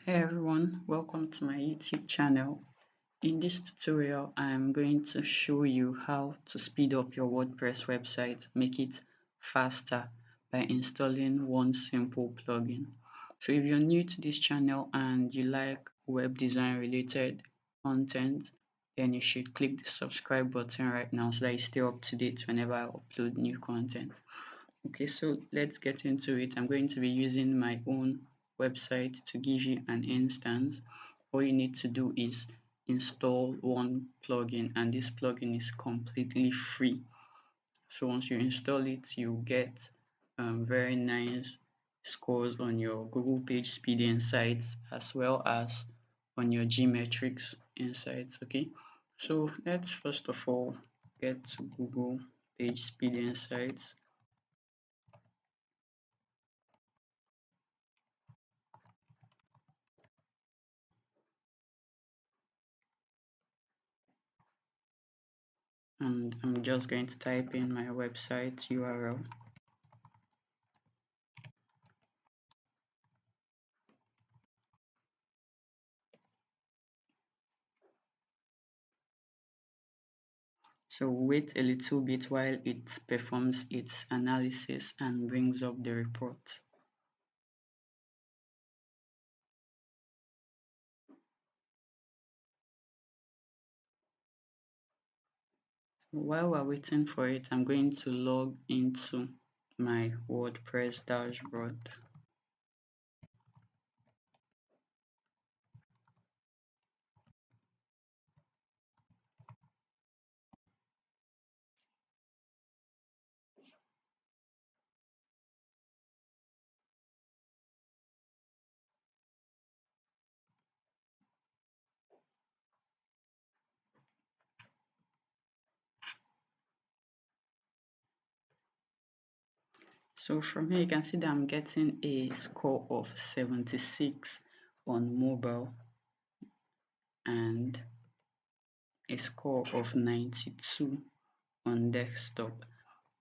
Hey everyone, welcome to my YouTube channel. In this tutorial, I'm going to show you how to speed up your WordPress website, make it faster by installing one simple plugin. So if you're new to this channel and you like web design related content, then you should click the subscribe button right now so that you stay up to date whenever I upload new content. Okay, so let's get into it. I'm going to be using my own website to give you an instance. All you need to do is install one plugin, and this plugin is completely free. So once you install it, you get very nice scores on your Google page speed insights as well as on your GTmetrix insights. Okay, so let's first of all get to Google page speed insights. And I'm just going to type in my website URL. So wait a little bit while it performs its analysis and brings up the report. So while we're waiting for it, I'm going to log into my WordPress dashboard. So from here you can see that I'm getting a score of 76 on mobile and a score of 92 on desktop.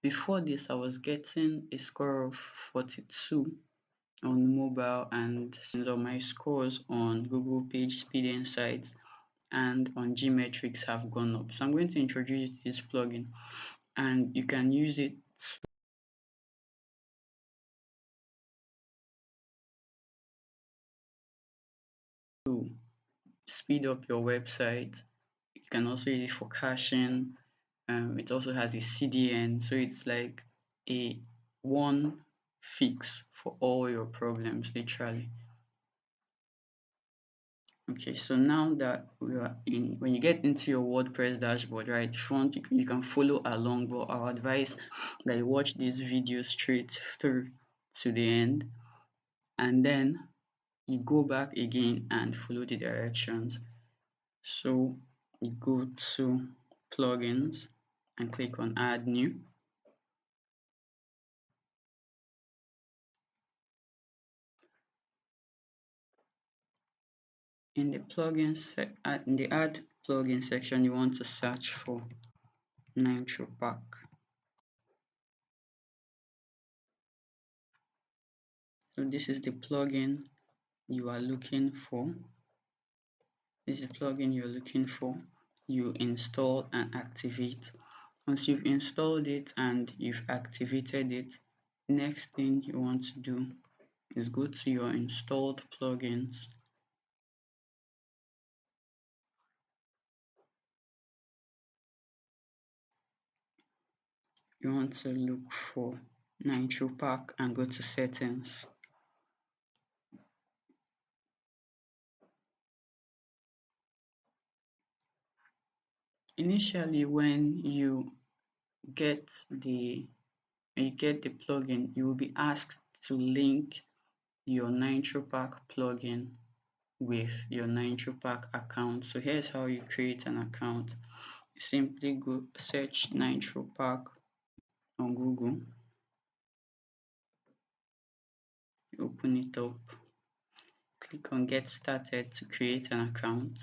Before this, I was getting a score of 42 on mobile, and since all my scores on Google Page Speed Insights and on GTmetrix have gone up. So I'm going to introduce you to this plugin, and you can use it to speed up your website. You can also use it for caching. It also has a CDN, so it's like a one fix for all your problems, literally. Okay, so now that we are in, when you get into your WordPress dashboard, right, if you want, you can follow along, but I'll advise that you watch this video straight through to the end, and then you go back again and follow the directions. So you go to plugins and click on add new. In the in the add plugin section, you want to search for Nitropack. So this is the plugin you are looking for. This is the plugin you're looking for. You install and activate. Once you've installed it and you've activated it, next thing you want to do is go to your installed plugins. You want to look for Nitropack and go to settings. Initially, when you get the plugin, you will be asked to link your Nitropack plugin with your Nitropack account. So here's how you create an account. You simply go search Nitropack on Google, open it up, click on get started to create an account.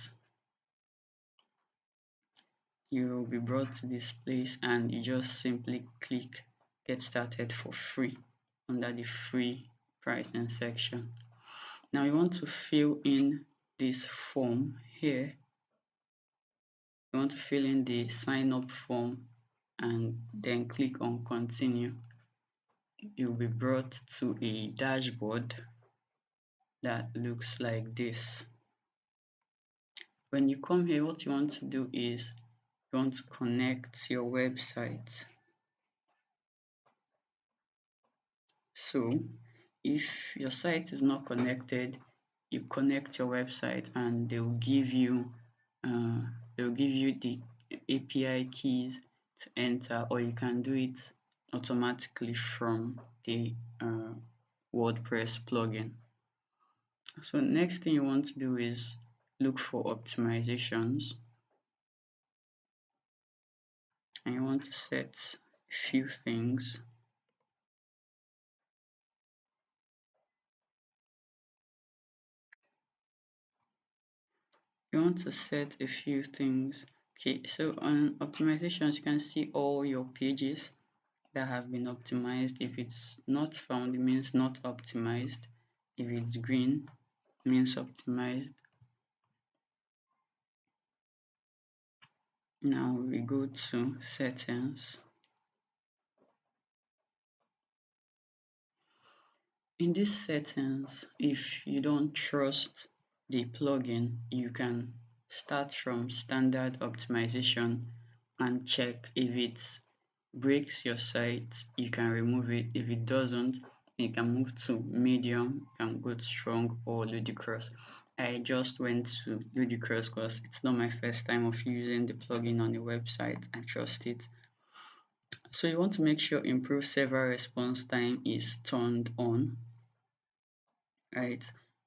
You will be brought to this place and you just simply click get started for free under the free pricing section. Now you want to fill in this form here. You want to fill in the sign up form and then click on continue. You'll be brought to a dashboard that looks like this. When you come here, what you want to do is you want to connect your website. So if your site is not connected, you connect your website and uh, they will give you the API keys to enter, or you can do it automatically from the WordPress plugin. So next thing you want to do is look for optimizations, and you want to set a few things. You want to set a few things. Okay, so on optimizations, you can see all your pages that have been optimized. If it's not found, it means not optimized. If it's green, it means optimized. Now we go to settings. In these settings, if you don't trust the plugin, you can start from standard optimization and check. If it breaks your site, you can remove it. If it doesn't, you can move to medium, you can go to strong or ludicrous. I just went to ludicrous because it's not my first time of using the plugin on the website. I trust it. So you want to make sure improve server response time is turned on, right?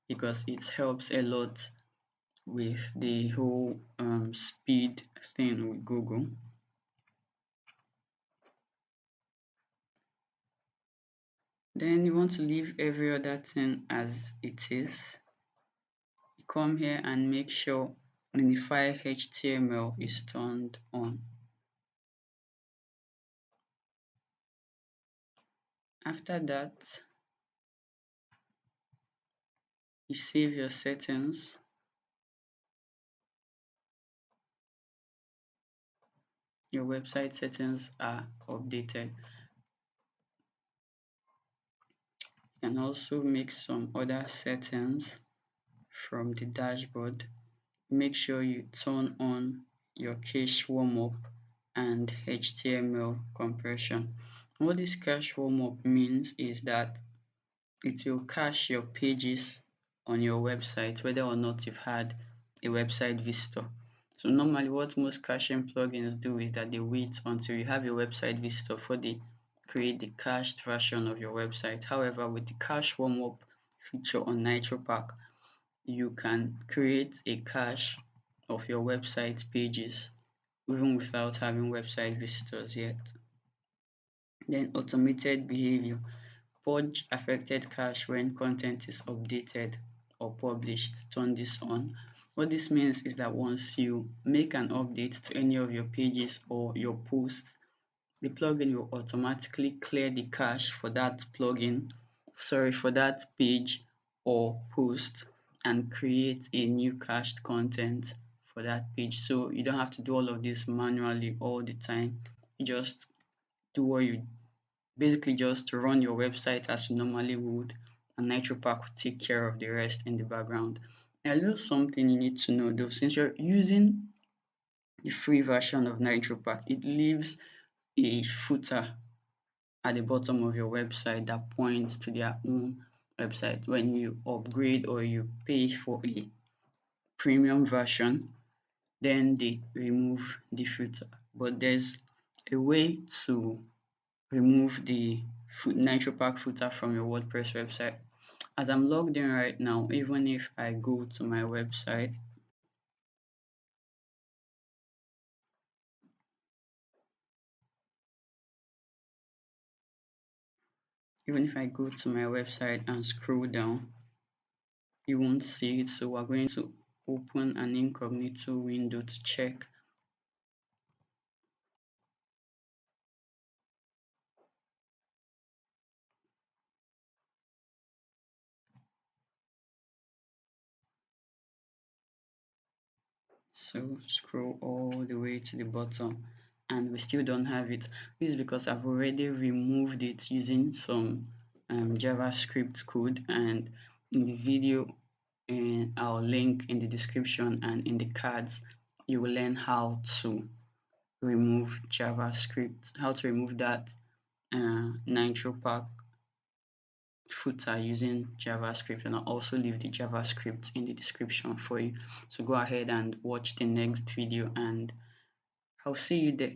Because it helps a lot with the whole speed thing with Google. Then you want to leave every other thing as it is. You come here and make sure minify HTML is turned on. After that, you save your settings. Your website settings are updated. You can also make some other settings from the dashboard. Make sure you turn on your cache warmup and HTML compression. What this cache warmup means is that it will cache your pages on your website whether or not you've had a website visitor. So normally what most caching plugins do is that they wait until you have a website visitor before they create the cached version of your website. However, with the cache warmup feature on Nitropack, you can create a cache of your website pages even without having website visitors yet. Then automated behavior. Purge affected cache when content is updated or published. Turn this on. What this means is that once you make an update to any of your pages or your posts, the plugin will automatically clear the cache for that for that page or post, and create a new cached content for that page. So you don't have to do all of this manually all the time. You just do what you basically just run your website as you normally would, and Nitropack will take care of the rest in the background. Now, just something you need to know though, since you're using the free version of Nitropack, it leaves a footer at the bottom of your website that points to their own website. When you upgrade or you pay for a premium version, then they remove the footer. But there's a way to remove the Nitropack footer from your WordPress website. As I'm logged in right now, even if I go to my website, and scroll down, you won't see it. So we're going to open an incognito window to check. So scroll all the way to the bottom and we still don't have it. This is because I've already removed it using some JavaScript code, and in the video, and I'll link in the description and in the cards, you will learn how to remove JavaScript, how to remove that Nitropack footer using JavaScript, and I'll also leave the JavaScript in the description for you. So go ahead and watch the next video and I'll see you there.